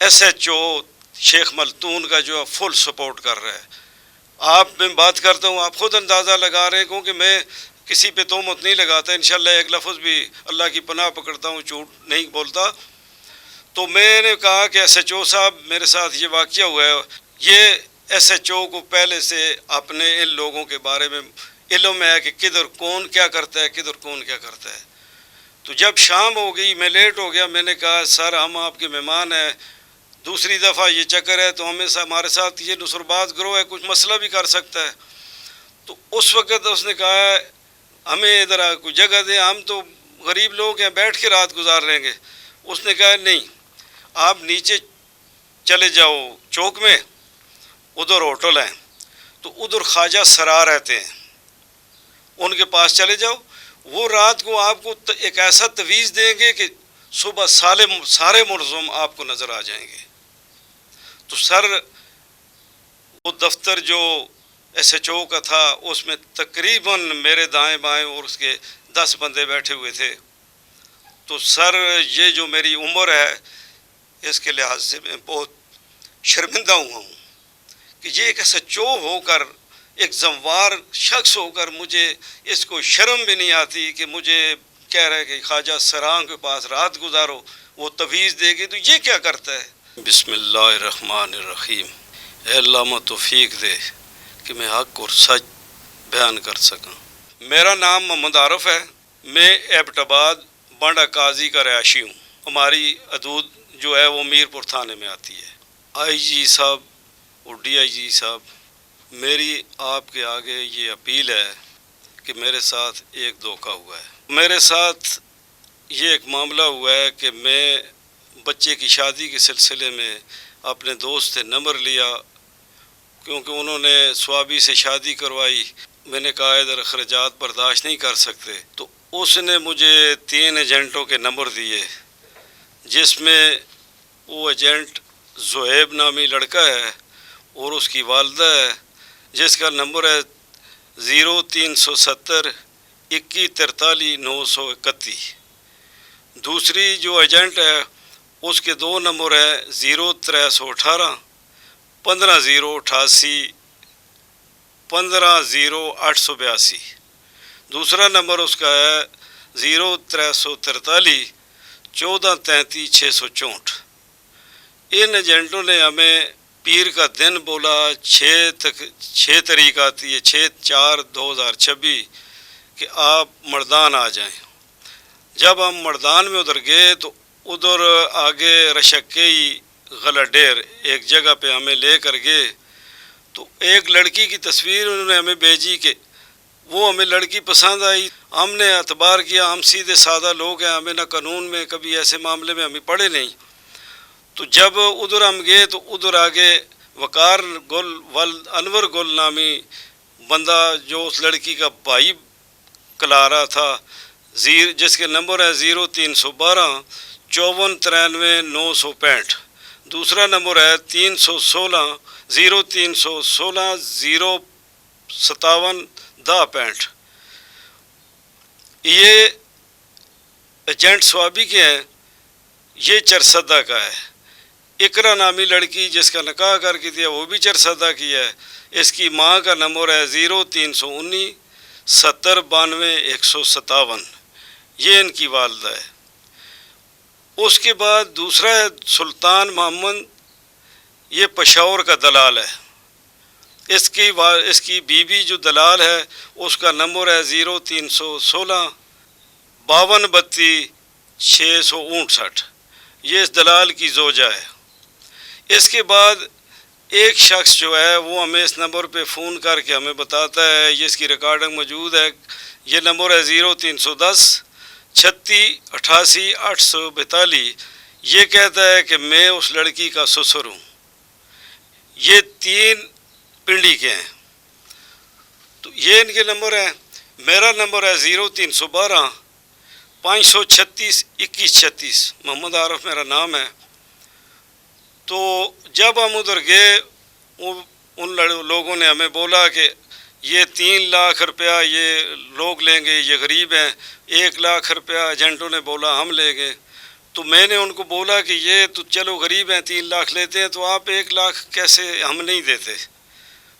S H O شیخ ملتون کا جو ہے فل سپورٹ کر رہا ہے. آپ میں بات کرتا ہوں، آپ خود اندازہ لگا رہے ہیں، کیونکہ میں کسی پہ تہمت نہیں لگاتا، انشاءاللہ ایک لفظ بھی اللہ کی پناہ پکڑتا ہوں، جھوٹ نہیں بولتا. تو میں نے کہا کہ ایس ایچ او صاحب میرے ساتھ یہ واقعہ ہوا ہے. یہ ایس ایچ او کو پہلے سے اپنے ان لوگوں کے بارے میں علم ہے کہ کدھر کون کیا کرتا ہے، کدھر کون کیا کرتا ہے. تو جب شام ہو گئی، میں لیٹ ہو گیا، میں نے کہا سر ہم آپ کے مہمان ہیں، دوسری دفعہ یہ چکر ہے تو ہمارے ساتھ یہ نصربات گروہ ہے، کچھ مسئلہ بھی کر سکتا ہے. تو اس وقت اس نے کہا ہمیں ادھر کوئی جگہ دیں، ہم تو غریب لوگ ہیں، بیٹھ کے رات گزار لیں گے. اس نے کہا نہیں، آپ نیچے چلے جاؤ چوک میں، ادھر ہوٹل ہیں، تو ادھر خواجہ سرا رہتے ہیں، ان کے پاس چلے جاؤ. وہ رات کو آپ کو ایک ایسا تویز دیں گے کہ صبح سارے ملزم آپ کو نظر آ جائیں گے. تو سر وہ دفتر جو ایس ایچ او کا تھا اس میں تقریباً میرے دائیں بائیں اور اس کے 10 بندے بیٹھے ہوئے تھے. تو سر یہ جو میری عمر ہے اس کے لحاظ سے میں بہت شرمندہ ہوا ہوں کہ یہ ایک ایس ایچ او ہو کر، ایک زموار شخص ہو کر، مجھے اس کو شرم بھی نہیں آتی کہ مجھے کہہ رہے کہ خواجہ سراں کے پاس رات گزارو، وہ تویز دے گی. تو یہ کیا کرتا ہے؟ بسم اللہ الرحمن الرحیم. اے اللہ مجھے توفیق دے کہ میں حق اور سچ بیان کر سکوں. میرا نام محمد عارف ہے، میں ایبٹ آباد بانڈا قاضی کا رہائشی ہوں. ہماری حدود جو ہے وہ میرپور تھانے میں آتی ہے. آئی جی صاحب اور ڈی آئی جی صاحب، میری آپ کے آگے یہ اپیل ہے کہ میرے ساتھ ایک دھوکہ ہوا ہے. میرے ساتھ یہ ایک معاملہ ہوا ہے کہ میں بچے کی شادی کے سلسلے میں اپنے دوست سے نمبر لیا، کیونکہ انہوں نے سوابی سے شادی کروائی. میں نے کہا ادھر اخراجات برداشت نہیں کر سکتے. تو اس نے مجھے 3 ایجنٹوں کے نمبر دیے، جس میں وہ ایجنٹ زہیب نامی لڑکا ہے اور اس کی والدہ ہے، جس کا نمبر ہے 0370 2143 931. دوسری جو ایجنٹ ہے اس کے 2 نمبر ہیں 0318 15088 150 دوسرا نمبر اس کا ہے 0343 1433 664. ان ایجنٹوں نے ہمیں پیر کا دن بولا، 6 تاریخ آتی ہے 6/4/2026 کہ آپ مردان آ جائیں. جب ہم مردان میں ادھر گئے تو ادھر آگے رشکی غلہ ڈیر ایک جگہ پہ ہمیں لے کر گئے. تو ایک لڑکی کی تصویر انہوں نے ہمیں بھیجی کہ وہ ہمیں لڑکی پسند آئی. ہم نے اعتبار کیا، ہم سیدھے سادہ لوگ ہیں، ہمیں نہ قانون میں کبھی ایسے معاملے میں ہمیں پڑے نہیں. تو جب ادھر ہم گئے تو ادھر آگے وقار گل انور گل نامی بندہ جو اس لڑکی کا بھائی کلا رہا تھا، جس کے نمبر ہے 0312 5493 965. دوسرا نمبر ہے 316 0316 057 1065. یہ ایجنٹ سوابی کے ہیں. یہ چرسدہ کا ہے. اقرا نامی لڑکی جس کا نکاح کر کے دیا وہ بھی چرسدہ کی ہے. اس کی ماں کا نمبر ہے 0319 7092 157. یہ ان کی والدہ ہے. اس کے بعد دوسرا ہے سلطان محمد، یہ پشاور کا دلال ہے. اس کی بیوی جو دلال ہے اس کا نمبر ہے 0316 5232 659. یہ اس دلال کی زوجہ ہے. اس کے بعد ایک شخص جو ہے وہ ہمیں اس نمبر پہ فون کر کے ہمیں بتاتا ہے، یہ اس کی ریکارڈنگ موجود ہے. یہ نمبر ہے 0310 36 88 842. یہ کہتا ہے کہ میں اس لڑکی کا سسر ہوں. یہ 3 پنڈی کے ہیں. تو یہ ان کے نمبر ہیں. میرا نمبر ہے 0312 536 2136. محمد عارف میرا نام ہے. تو جب ہم ادھر گئے ان لوگوں نے ہمیں بولا کہ یہ 3 لاکھ روپیہ یہ لوگ لیں گے، یہ غریب ہیں. 1 لاکھ روپیہ ایجنٹوں نے بولا ہم لیں گے. تو میں نے ان کو بولا کہ یہ تو چلو غریب ہیں 3 لاکھ لیتے ہیں تو آپ 1 لاکھ کیسے ہم نہیں دیتے.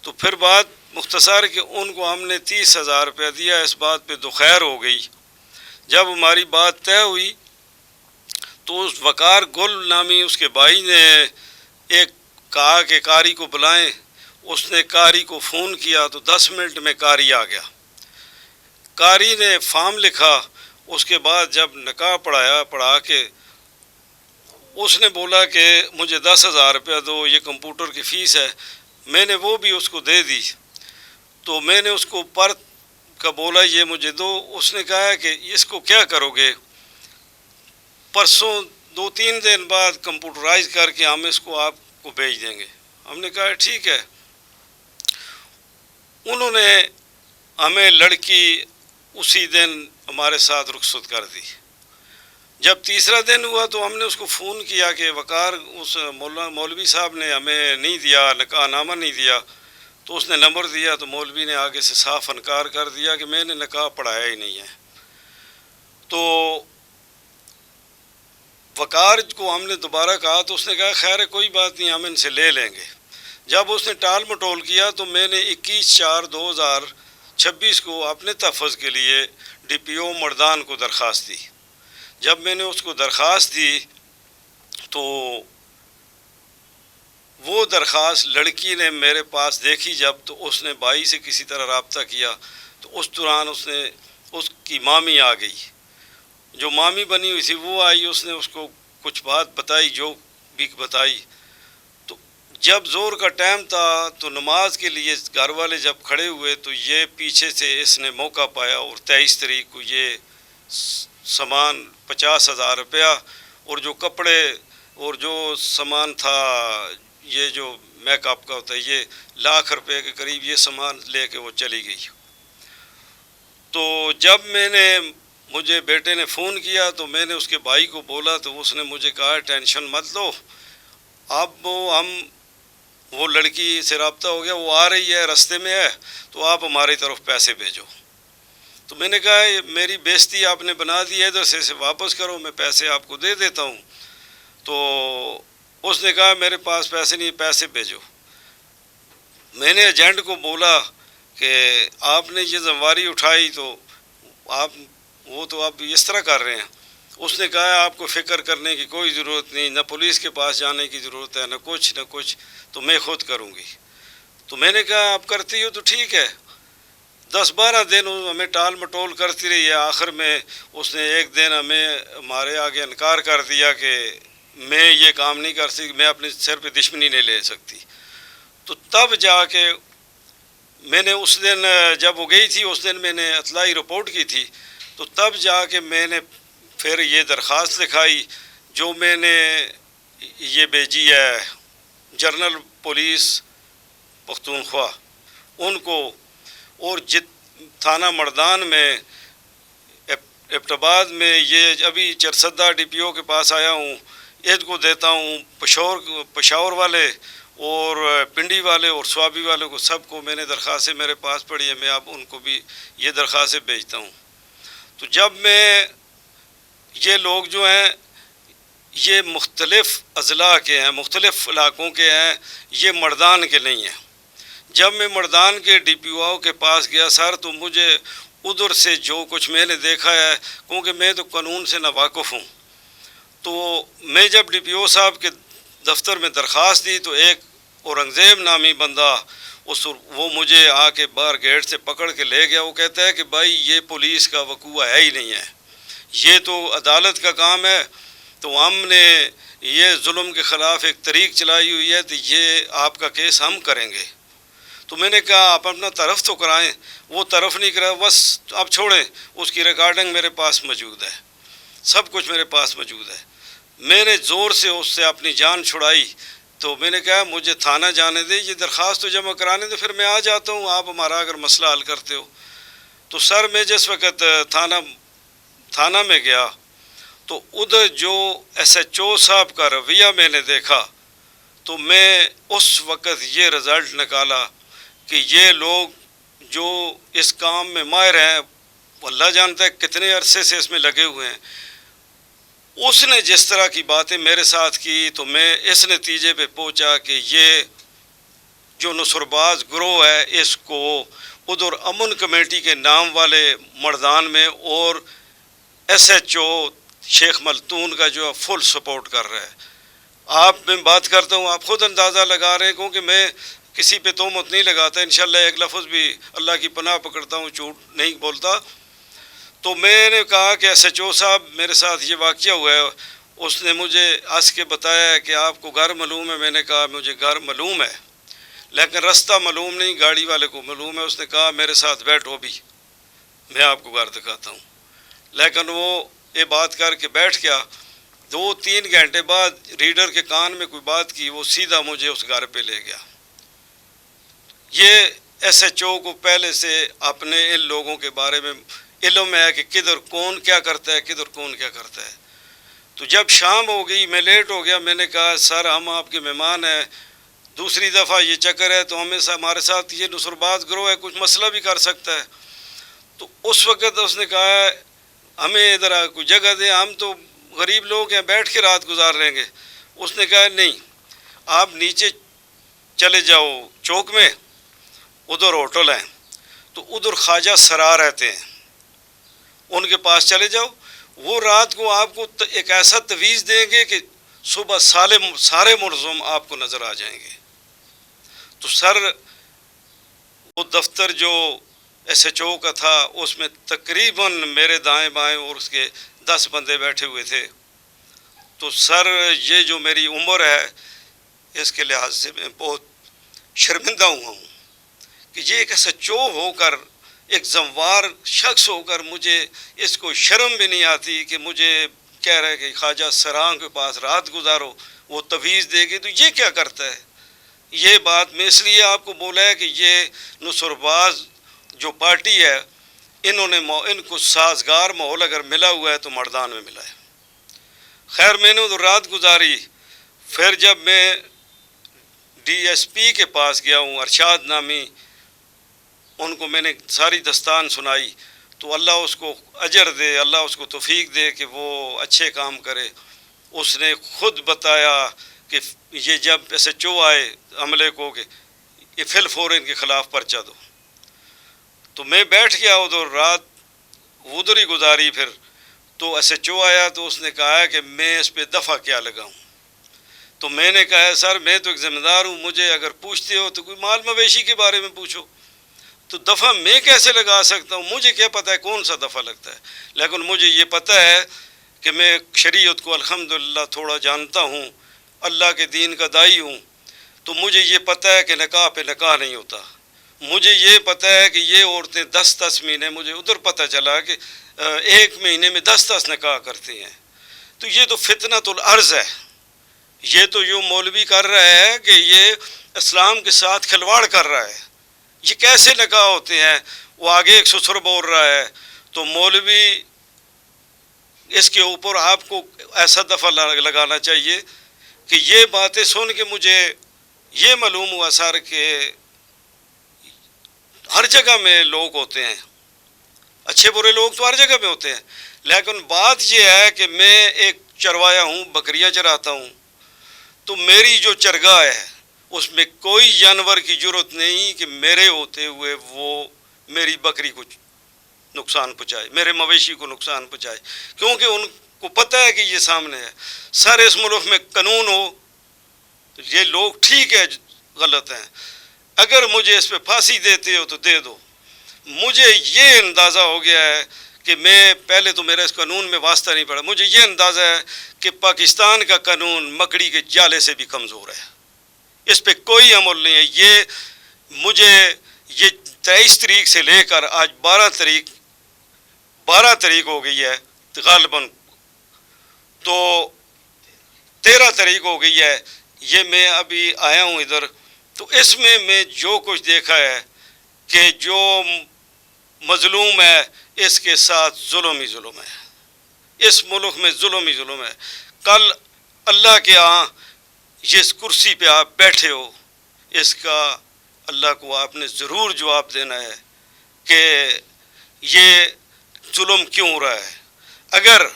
تو پھر بات مختصر کہ ان کو ہم نے 30,000 روپیہ دیا. اس بات پہ دوخیر ہو گئی. جب ہماری بات طے ہوئی تو اس وقار گل نامی اس کے بھائی نے ایک کہا کہ قاری کو بلائیں. اس نے قاری کو فون کیا تو 10 منٹ میں قاری آ گیا. قاری نے فارم لکھا. اس کے بعد جب نکاح پڑھا کے اس نے بولا کہ مجھے 10,000 روپیہ دو، یہ کمپیوٹر کی فیس ہے. میں نے وہ بھی اس کو دے دی. تو میں نے اس کو پر کا بولا یہ مجھے دو. اس نے کہا کہ اس کو کیا کرو گے؟ پرسوں 2-3 دن بعد کمپیوٹرائز کر کے ہم اس کو آپ کو بھیج دیں گے. ہم نے کہا ٹھیک ہے. انہوں نے ہمیں لڑکی اسی دن ہمارے ساتھ رخصت کر دی. جب تیسرا دن ہوا تو ہم نے اس کو فون کیا کہ وقار اس مولوی صاحب نے ہمیں نہیں دیا، نکاح نامہ نہیں دیا. تو اس نے نمبر دیا تو مولوی نے آگے سے صاف انکار کر دیا کہ میں نے نکاح پڑھایا ہی نہیں ہے. تو وقار کو ہم نے دوبارہ کہا تو اس نے کہا خیر ہے کوئی بات نہیں، ہم ان سے لے لیں گے. جب اس نے ٹال مٹول کیا تو میں نے 21/4/2026 کو اپنے تحفظ کے لیے ڈی پی او مردان کو درخواست دی. جب میں نے اس کو درخواست دی تو وہ درخواست لڑکی نے میرے پاس دیکھی. جب تو اس نے بھائی سے کسی طرح رابطہ کیا تو اس دوران اس کی مامی آ گئی. جو مامی بنی ہوئی تھی وہ آئی. اس نے اس کو کچھ بات بتائی، جو بھی بتائی. تو جب زور کا ٹائم تھا تو نماز کے لیے گھر والے جب کھڑے ہوئے تو یہ پیچھے سے اس نے موقع پایا اور 23 تاریخ کو یہ سامان 50,000 روپیہ اور جو کپڑے اور جو سامان تھا یہ جو میک اپ کا ہوتا ہے یہ 1,00,000 روپے کے قریب یہ سامان لے کے وہ چلی گئی. تو جب مجھے بیٹے نے فون کیا تو میں نے اس کے بھائی کو بولا تو اس نے مجھے کہا ٹینشن مت لو، اب وہ لڑکی سے رابطہ ہو گیا، وہ آ رہی ہے، رستے میں ہے، تو آپ ہماری طرف پیسے بھیجو. تو میں نے کہا میری بےزتی آپ نے بنا دی ہے، ادھر سے واپس کرو، میں پیسے آپ کو دے دیتا ہوں. تو اس نے کہا میرے پاس پیسے نہیں، پیسے بھیجو. میں نے ایجنٹ کو بولا کہ آپ نے یہ ذمہ داری اٹھائی تو آپ اس طرح کر رہے ہیں. اس نے کہا آپ کو فکر کرنے کی کوئی ضرورت نہیں، نہ پولیس کے پاس جانے کی ضرورت ہے، نہ کچھ تو میں خود کروں گی. تو میں نے کہا آپ کرتی ہو تو ٹھیک ہے. 10-12 دن ہمیں ٹال مٹول کرتی رہی ہے. آخر میں اس نے ایک دن ہمارے آگے انکار کر دیا کہ میں یہ کام نہیں کر سکتی، میں اپنے سر پہ دشمنی نہیں لے سکتی. تو تب جا کے میں نے اس دن جب وہ گئی تھی اس دن میں نے اطلاعی رپورٹ کی تھی. تو تب جا کے میں نے پھر یہ درخواست لکھائی جو میں نے یہ بھیجی ہے جنرل پولیس پختونخوا ان کو، اور تھانہ مردان میں ایبٹ آباد میں یہ ابھی چرسدہ ڈی پی او کے پاس آیا ہوں، ان کو دیتا ہوں. پشاور والے اور پنڈی والے اور سوابی والے کو سب کو میں نے درخواستیں میرے پاس پڑھی ہے، میں اب ان کو بھی یہ درخواستیں بھیجتا ہوں. تو جب یہ لوگ جو ہیں یہ مختلف اضلاع کے ہیں، مختلف علاقوں کے ہیں، یہ مردان کے نہیں ہیں. جب میں مردان کے ڈی پی او کے پاس گیا سر تو مجھے ادھر سے جو کچھ میں نے دیکھا ہے، کیونکہ میں تو قانون سے ناواقف ہوں، تو میں جب ڈی پی او صاحب کے دفتر میں درخواست دی تو ایک اورنگزیب نامی بندہ وہ مجھے آ کے باہر گیٹ سے پکڑ کے لے گیا. وہ کہتا ہے کہ بھائی یہ پولیس کا وقوع ہے ہی نہیں ہے، یہ تو عدالت کا کام ہے. تو ہم نے یہ ظلم کے خلاف ایک تحریک چلائی ہوئی ہے تو یہ آپ کا کیس ہم کریں گے. تو میں نے کہا آپ اپنا طرف تو کرائیں. وہ طرف نہیں کرا، بس آپ چھوڑیں. اس کی ریکارڈنگ میرے پاس موجود ہے، سب کچھ میرے پاس موجود ہے. میں نے زور سے اس سے اپنی جان چھڑائی. تو میں نے کہا مجھے تھانہ جانے دے، یہ درخواست تو جمع کرانے دے، پھر میں آ جاتا ہوں، آپ ہمارا اگر مسئلہ حل کرتے ہو. تو سر میں جس وقت تھانہ میں گیا تو ادھر جو ایس ایچ او صاحب کا رویہ میں نے دیکھا تو میں اس وقت یہ رزلٹ نکالا کہ یہ لوگ جو اس کام میں ماہر ہیں، اللہ جانتا ہے کتنے عرصے سے اس میں لگے ہوئے ہیں. اس نے جس طرح کی باتیں میرے ساتھ کی تو میں اس نتیجے پہ پہنچا کہ یہ جو نصرباز گروہ ہے اس کو ادھر امن کمیٹی کے نام والے مردان میں اور ایس ایچ او شیخ ملتون کا جو ہے فل سپورٹ کر رہا ہے. آپ میں بات کرتا ہوں آپ خود اندازہ لگا رہے ہیں کیونکہ میں کسی پہ تہمت نہیں لگاتا, انشاءاللہ ایک لفظ بھی اللہ کی پناہ پکڑتا ہوں, جھوٹ نہیں بولتا. تو میں نے کہا کہ ایس ایچ او صاحب میرے ساتھ یہ واقعہ ہوا ہے. اس نے مجھے ہنس کے بتایا ہے کہ آپ کو گھر معلوم ہے. میں نے کہا مجھے گھر معلوم ہے لیکن رستہ معلوم نہیں, گاڑی والے کو معلوم ہے. اس نے کہا میرے ساتھ بیٹھو بھی, میں آپ کو گھر دکھاتا ہوں. لیکن وہ یہ بات کر کے بیٹھ گیا. 2-3 گھنٹے بعد ریڈر کے کان میں کوئی بات کی, وہ سیدھا مجھے اس گھر پہ لے گیا. یہ ایس ایچ او کو پہلے سے اپنے ان لوگوں کے بارے میں علم ہے کہ کدھر کون کیا کرتا ہے, کدھر کون کیا کرتا ہے. تو جب شام ہو گئی, میں لیٹ ہو گیا, میں نے کہا سر ہم آپ کے مہمان ہیں, دوسری دفعہ یہ چکر ہے تو ہمارے ساتھ یہ نصرباز گروہ ہے, کچھ مسئلہ بھی کر سکتا ہے. تو اس وقت اس نے کہا ہمیں ادھر کوئی جگہ دے, ہم تو غریب لوگ ہیں, بیٹھ کے رات گزار لیں گے. اس نے کہا نہیں, آپ نیچے چلے جاؤ چوک میں, ادھر ہوٹل ہیں, تو ادھر خواجہ سرا رہتے ہیں, ان کے پاس چلے جاؤ. وہ رات کو آپ کو ایک ایسا تویز دیں گے کہ صبح سارے ملزم آپ کو نظر آ جائیں گے. تو سر وہ دفتر جو ایس ایچ او کا تھا اس میں تقریباً میرے دائیں بائیں اور اس کے 10 بندے بیٹھے ہوئے تھے. تو سر یہ جو میری عمر ہے اس کے لحاظ سے میں بہت شرمندہ ہوا ہوں کہ یہ ایک ایس ایچ او ہو کر, ایک ذموار شخص ہو کر, مجھے اس کو شرم بھی نہیں آتی کہ مجھے کہہ رہے کہ خواجہ سراں کے پاس رات گزارو, وہ تویز دے گی. تو یہ کیا کرتا ہے؟ یہ بات میں اس لیے آپ کو بولا ہے کہ یہ نصرباز جو پارٹی ہے ان کو سازگار ماحول اگر ملا ہوا ہے تو مردان میں ملا ہے. خیر میں نے تو رات گزاری. پھر جب میں ڈی ایس پی کے پاس گیا ہوں, ارشاد نامی, ان کو میں نے ساری داستان سنائی. تو اللہ اس کو اجر دے, اللہ اس کو توفیق دے کہ وہ اچھے کام کرے. اس نے خود بتایا کہ یہ جب ایس ایچ او آئے عملے کو کہ یہ فی الفور ان کے خلاف پرچہ دو. تو میں بیٹھ گیا ادھر, رات ادھر ہی گزاری. پھر تو ایس ایچ او آیا تو اس نے کہا کہ میں اس پہ دفعہ کیا لگاؤں. تو میں نے کہا سر میں تو ایک ذمہ دار ہوں, مجھے اگر پوچھتے ہو تو کوئی مال مویشی کے بارے میں پوچھو. تو دفعہ میں کیسے لگا سکتا ہوں؟ مجھے کیا پتہ ہے کون سا دفعہ لگتا ہے, لیکن مجھے یہ پتہ ہے کہ میں شریعت کو الحمدللہ تھوڑا جانتا ہوں, اللہ کے دین کا داعی ہوں. تو مجھے یہ پتہ ہے کہ نکاح پہ نکاح نہیں ہوتا. مجھے یہ پتہ ہے کہ یہ عورتیں 10 مہینے, مجھے ادھر پتہ چلا کہ 1 مہینے میں 10 نکاح کرتی ہیں. تو یہ تو فتنۃ الارض ہے. یہ تو جو مولوی کر رہا ہے کہ یہ اسلام کے ساتھ کھلواڑ کر رہا ہے. یہ کیسے نکاح ہوتے ہیں؟ وہ آگے ایک سسر بول رہا ہے. تو مولوی اس کے اوپر آپ کو ایسا دفعہ لگانا چاہیے کہ یہ باتیں سن کے مجھے یہ معلوم ہوا سر کہ ہر جگہ میں لوگ ہوتے ہیں, اچھے برے لوگ تو ہر جگہ میں ہوتے ہیں, لیکن بات یہ ہے کہ میں ایک چروایا ہوں, بکریاں چراتا ہوں. تو میری جو چرگاہ ہے اس میں کوئی جانور کی ضرورت نہیں کہ میرے ہوتے ہوئے وہ میری بکری کو نقصان پہنچائے, میرے مویشی کو نقصان پہنچائے, کیونکہ ان کو پتہ ہے کہ یہ سامنے ہے. سر اس ملک میں قانون ہو, یہ لوگ ٹھیک ہے غلط ہیں, اگر مجھے اس پہ پھانسی دیتے ہو تو دے دو. مجھے یہ اندازہ ہو گیا ہے کہ میں پہلے تو میرا اس قانون میں واسطہ نہیں پڑا, مجھے یہ اندازہ ہے کہ پاکستان کا قانون مکڑی کے جالے سے بھی کمزور ہے, اس پہ کوئی عمل نہیں ہے. یہ مجھے یہ 23 تاریخ سے لے کر آج 12 تاریخ ہو گئی ہے غالباً, تو 13 تاریخ ہو گئی ہے, یہ میں ابھی آیا ہوں ادھر. تو اس میں جو کچھ دیکھا ہے کہ جو مظلوم ہے اس کے ساتھ ظلم ہی ظلم ہے, اس ملک میں ظلم ہی ظلم ہے. کل اللہ کے ہاں جس کرسی پہ آپ بیٹھے ہو اس کا اللہ کو آپ نے ضرور جواب دینا ہے کہ یہ ظلم کیوں ہو رہا ہے. اگر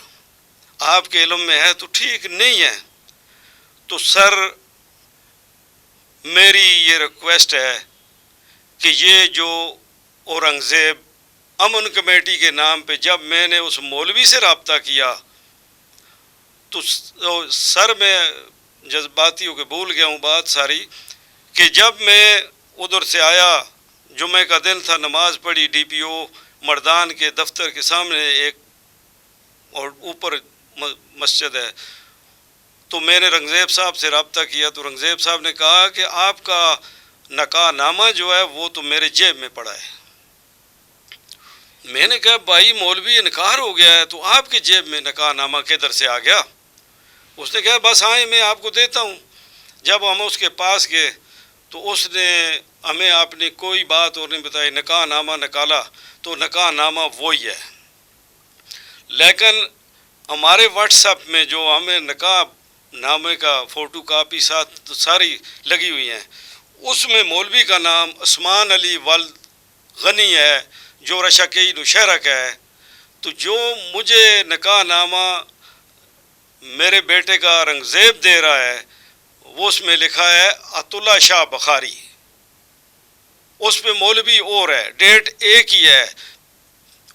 آپ کے علم میں ہے تو ٹھیک، نہیں ہے تو سر میری یہ ریکویسٹ ہے کہ یہ جو اورنگزیب امن کمیٹی کے نام پہ جب میں نے اس مولوی سے رابطہ کیا تو سر میں جذباتی ہو کے بھول گیا ہوں بات ساری، کہ جب میں ادھر سے آیا، جمعہ کا دن تھا، نماز پڑھی ڈی پی او مردان کے دفتر کے سامنے ایک، اور اوپر مسجد ہے، تو میں نے رنگزیب صاحب سے رابطہ کیا تو رنگزیب صاحب نے کہا کہ آپ کا نکاح نامہ جو ہے وہ تو میرے جیب میں پڑا ہے۔ میں نے کہا بھائی مولوی انکار ہو گیا ہے تو آپ کی جیب میں نکاح نامہ کدھر سے آ گیا؟ اس نے کہا بس آئیں میں آپ کو دیتا ہوں۔ جب ہم اس کے پاس گئے تو اس نے ہمیں آپ نے کوئی بات اور نہیں بتائی، نکاح نامہ نکالا تو نکاح نامہ وہی ہے، لیکن ہمارے واٹس ایپ میں جو ہمیں نکاح نامے کا فوٹو کاپی ساتھ ساری لگی ہوئی ہیں، اس میں مولوی کا نام عثمان علی ولد غنی ہے جو رشکی نوشہرہ کا ہے، تو جو مجھے نکاح نامہ میرے بیٹے کا رنگزیب دے رہا ہے وہ اس میں لکھا ہے عطا اللہ شاہ بخاری، اس پہ مولوی اور ہے، ڈیٹ ایک ہی ہے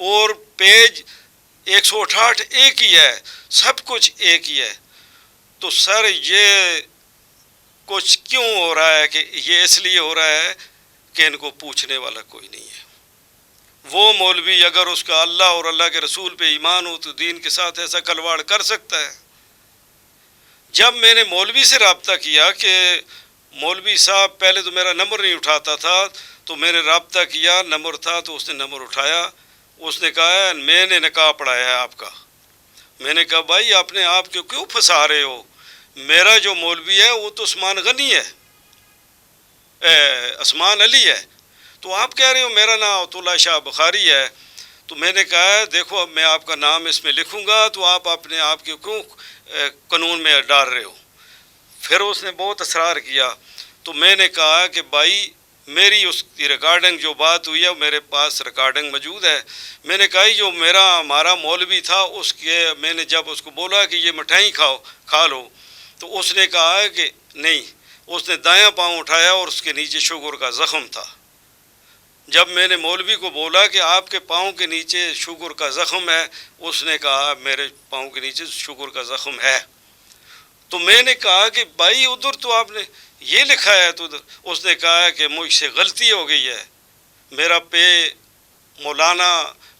اور پیج 168 ایک ہی ہے، سب کچھ ایک ہی ہے۔ تو سر یہ کچھ کیوں ہو رہا ہے کہ یہ اس لیے ہو رہا ہے کہ ان کو پوچھنے والا کوئی نہیں ہے۔ وہ مولوی اگر اس کا اللہ اور اللہ کے رسول پہ ایمان ہو تو دین کے ساتھ ایسا کھلواڑ کر سکتا ہے؟ جب میں نے مولوی سے رابطہ کیا کہ مولوی صاحب پہلے تو میرا نمبر نہیں اٹھاتا تھا، تو میں نے رابطہ کیا، نمبر تھا تو اس نے نمبر اٹھایا، اس نے کہا میں نے نکاح پڑھایا ہے آپ کا۔ میں نے کہا بھائی اپنے آپ کو کیوں پھنسا رہے ہو؟ میرا جو مولوی ہے وہ تو عثمان غنی ہے، عثمان علی ہے، تو آپ کہہ رہے ہو میرا نام عطا اللہ شاہ بخاری ہے۔ تو میں نے کہا دیکھو اب میں آپ کا نام اس میں لکھوں گا تو آپ اپنے آپ کے کیوں قانون میں ڈال رہے ہو؟ پھر اس نے بہت اصرار کیا، تو میں نے کہا کہ بھائی میری اس کی ریکارڈنگ جو بات ہوئی ہے میرے پاس ریکارڈنگ موجود ہے۔ میں نے کہا جو ہمارا مولوی تھا اس کے میں نے جب اس کو بولا کہ یہ مٹھائی کھا لو تو اس نے کہا کہ نہیں، اس نے دایاں پاؤں اٹھایا اور اس کے نیچے شوگر کا زخم تھا۔ جب میں نے مولوی کو بولا کہ آپ کے پاؤں کے نیچے شوگر کا زخم ہے، اس نے کہا میرے پاؤں کے نیچے شوگر کا زخم ہے۔ تو میں نے کہا کہ بھائی ادھر تو آپ نے یہ لکھا ہے، تو اس نے کہا کہ مجھ سے غلطی ہو گئی ہے، میرا پہ مولانا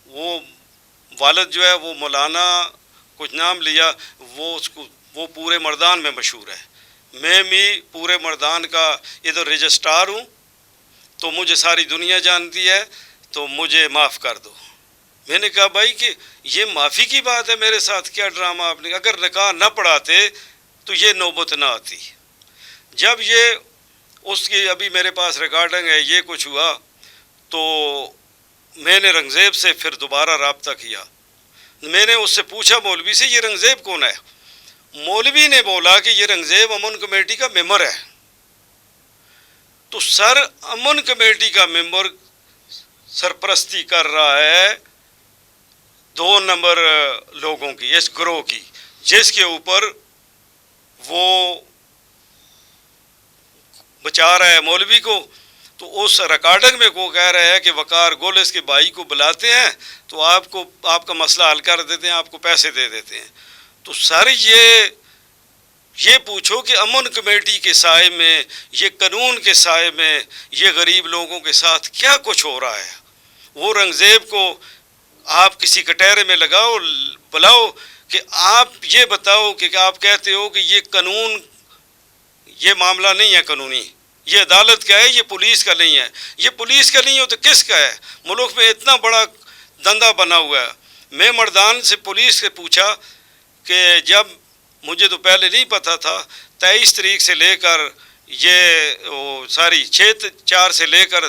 وہ والد جو ہے وہ مولانا کچھ نام لیا، وہ پورے مردان میں مشہور ہے، میں بھی پورے مردان کا ادھر رجسٹرار ہوں، تو مجھے ساری دنیا جانتی ہے، تو مجھے معاف کر دو۔ میں نے کہا بھائی کہ یہ معافی کی بات ہے، میرے ساتھ کیا ڈرامہ آپ نے، اگر نکاح نہ پڑھاتے تو یہ نوبت نہ آتی۔ جب یہ اس کی ابھی میرے پاس ریکارڈنگ ہے یہ کچھ ہوا، تو میں نے رنگزیب سے پھر دوبارہ رابطہ کیا، میں نے اس سے پوچھا مولوی سے یہ رنگزیب کون ہے؟ مولوی نے بولا کہ یہ رنگزیب امن کمیٹی کا ممبر ہے۔ تو سر امن کمیٹی کا ممبر سرپرستی کر رہا ہے 2 نمبر لوگوں کی، اس گروہ کی، جس کے اوپر وہ بچا رہا ہے مولوی کو۔ تو اس ریکارڈنگ میں کو کہہ رہا ہے کہ وقار گل اس کے بھائی کو بلاتے ہیں تو آپ کا مسئلہ حل کر دیتے ہیں، آپ کو پیسے دے دیتے ہیں۔ تو سر یہ پوچھو کہ امن کمیٹی کے سائے میں، یہ قانون کے سائے میں، یہ غریب لوگوں کے ساتھ کیا کچھ ہو رہا ہے؟ وہ رنگزیب کو آپ کسی کٹہرے میں بلاؤ کہ آپ یہ بتاؤ کہ آپ کہتے ہو کہ یہ قانون، یہ معاملہ نہیں ہے قانونی، یہ عدالت کا ہے، یہ پولیس کا نہیں ہے۔ یہ پولیس کا نہیں ہو تو کس کا ہے؟ ملک میں اتنا بڑا دھندا بنا ہوا ہے۔ میں مردان سے پولیس سے پوچھا کہ جب مجھے تو پہلے نہیں پتہ تھا، 23 تاریخ سے لے کر یہ ساری 6/4 سے لے کر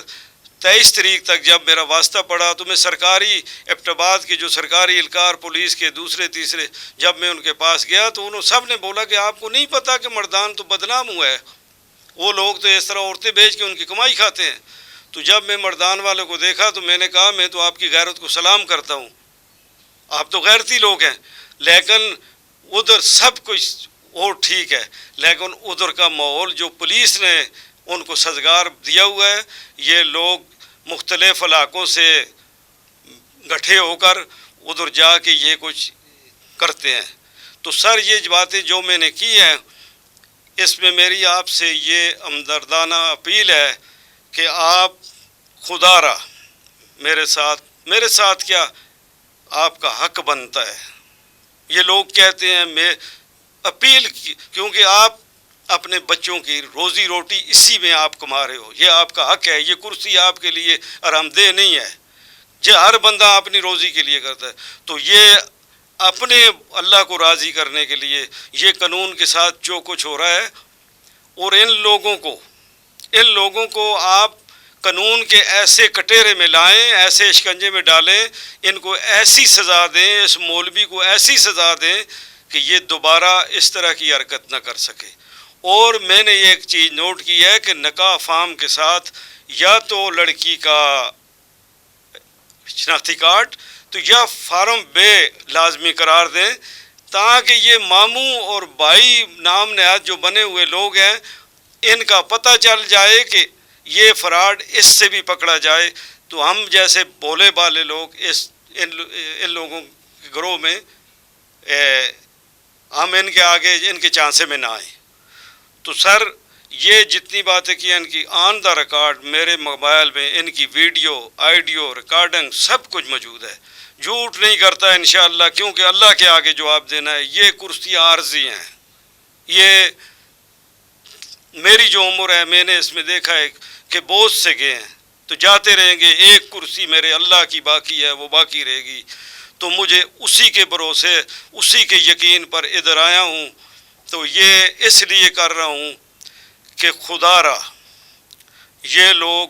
23 تاریخ تک جب میرا واسطہ پڑا تو میں سرکاری ابتباد کے جو سرکاری اہلکار پولیس کے دوسرے تیسرے جب میں ان کے پاس گیا تو انہوں سب نے بولا کہ آپ کو نہیں پتہ کہ مردان تو بدنام ہوا ہے، وہ لوگ تو اس طرح عورتیں بیچ کے ان کی کمائی کھاتے ہیں۔ تو جب میں مردان والوں کو دیکھا تو میں نے کہا میں تو آپ کی غیرت کو سلام کرتا ہوں، آپ تو غیرتی لوگ ہیں، لیکن ادھر سب کچھ اور ٹھیک ہے، لیکن ادھر کا ماحول جو پولیس نے ان کو سزگار دیا ہوا ہے، یہ لوگ مختلف علاقوں سے گٹھے ہو کر ادھر جا کے یہ کچھ کرتے ہیں۔ تو سر یہ باتیں جو میں نے کی ہیں، اس میں میری آپ سے یہ ہمدردانہ اپیل ہے کہ آپ خدا را میرے ساتھ کیا آپ کا حق بنتا ہے۔ یہ لوگ کہتے ہیں میں اپیل کی، کیونکہ آپ اپنے بچوں کی روزی روٹی اسی میں آپ کما رہے ہو، یہ آپ کا حق ہے، یہ کرسی آپ کے لیے آرام دہ نہیں ہے، یہ ہر بندہ اپنی روزی کے لیے کرتا ہے۔ تو یہ اپنے اللہ کو راضی کرنے کے لیے یہ قانون کے ساتھ جو کچھ ہو رہا ہے، اور ان لوگوں کو آپ قانون کے ایسے کٹہرے میں لائیں، ایسے شکنجے میں ڈالیں، ان کو ایسی سزا دیں، اس مولوی کو ایسی سزا دیں کہ یہ دوبارہ اس طرح کی حرکت نہ کر سکے۔ اور میں نے ایک چیز نوٹ کی ہے کہ نکاح فارم کے ساتھ یا تو لڑکی کا شناختی کارڈ تو یا فارم بے لازمی قرار دیں، تاکہ یہ ماموں اور بھائی نام نہاد جو بنے ہوئے لوگ ہیں، ان کا پتہ چل جائے کہ یہ فراڈ اس سے بھی پکڑا جائے، تو ہم جیسے بولے بالے لوگ ان لوگوں کے گروہ میں ہم ان کے آگے ان کے چانسے میں نہ آئیں۔ تو سر یہ جتنی باتیں کی ان کی آن دا ریکارڈ میرے موبائل میں ان کی ویڈیو آڈیو ریکارڈنگ سب کچھ موجود ہے، جھوٹ نہیں کرتا انشاءاللہ، کیونکہ اللہ کے آگے جواب دینا ہے۔ یہ کرسی عارضی ہیں، یہ میری جو عمر ہے میں نے اس میں دیکھا ہے کہ بہت سے گئے ہیں، تو جاتے رہیں گے، ایک کرسی میرے اللہ کی باقی ہے، وہ باقی رہے گی۔ تو مجھے اسی کے بھروسے اسی کے یقین پر ادھر آیا ہوں، تو یہ اس لیے کر رہا ہوں کہ خدا را یہ لوگ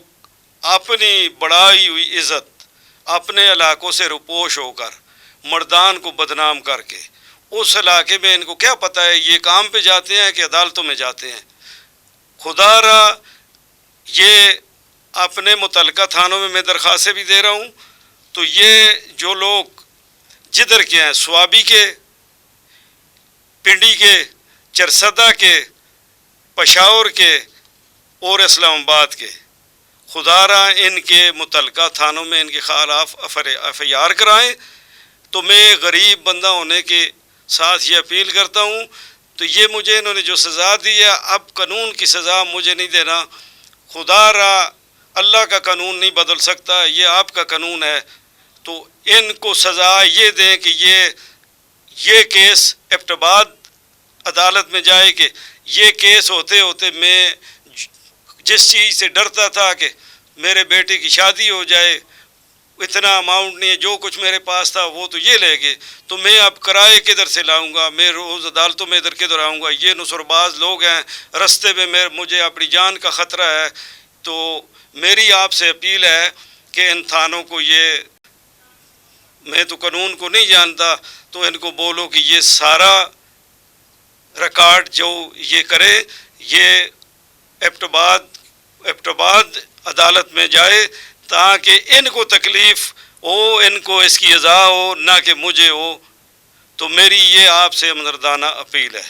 اپنی بڑھائی ہوئی عزت اپنے علاقوں سے روپوش ہو کر مردان کو بدنام کر کے اس علاقے میں ان کو کیا پتہ ہے یہ کام پہ جاتے ہیں کہ عدالتوں میں جاتے ہیں۔ خدا را یہ اپنے متعلقہ تھانوں میں درخواستیں بھی دے رہا ہوں، تو یہ جو لوگ جدھر کے ہیں، سوابی کے، پنڈی کے، چرسدہ کے، پشاور کے اور اسلام آباد کے، خدا را ان کے متعلقہ تھانوں میں ان کے خلاف ایف آئی آر کرائیں۔ تو میں غریب بندہ ہونے کے ساتھ یہ اپیل کرتا ہوں، تو یہ مجھے انہوں نے جو سزا دی ہے، اب قانون کی سزا مجھے نہیں دینا، خدا را اللہ کا قانون نہیں بدل سکتا، یہ آپ کا قانون ہے، تو ان کو سزا یہ دیں کہ یہ کیس ایبٹ عدالت میں جائے، کہ یہ کیس ہوتے ہوتے میں جس چیز سے ڈرتا تھا کہ میرے بیٹے کی شادی ہو جائے، اتنا اماؤنٹ نہیں ہے، جو کچھ میرے پاس تھا وہ تو یہ لے گئے، تو میں اب کرائے کدھر سے لاؤں گا، میں روز عدالتوں میں ادھر کدھر آؤں گا، یہ نصرباز لوگ ہیں، رستے میں مجھے اپنی جان کا خطرہ ہے۔ تو میری آپ سے اپیل ہے کہ ان تھانوں کو میں تو قانون کو نہیں جانتا، تو ان کو بولو کہ یہ سارا ریکارڈ جو یہ کرے، یہ ایبٹ آباد عدالت میں جائے، تاکہ ان کو تکلیف ہو، ان کو اس کی اذا ہو، نہ کہ مجھے ہو۔ تو میری یہ آپ سے ہمدردانہ اپیل ہے۔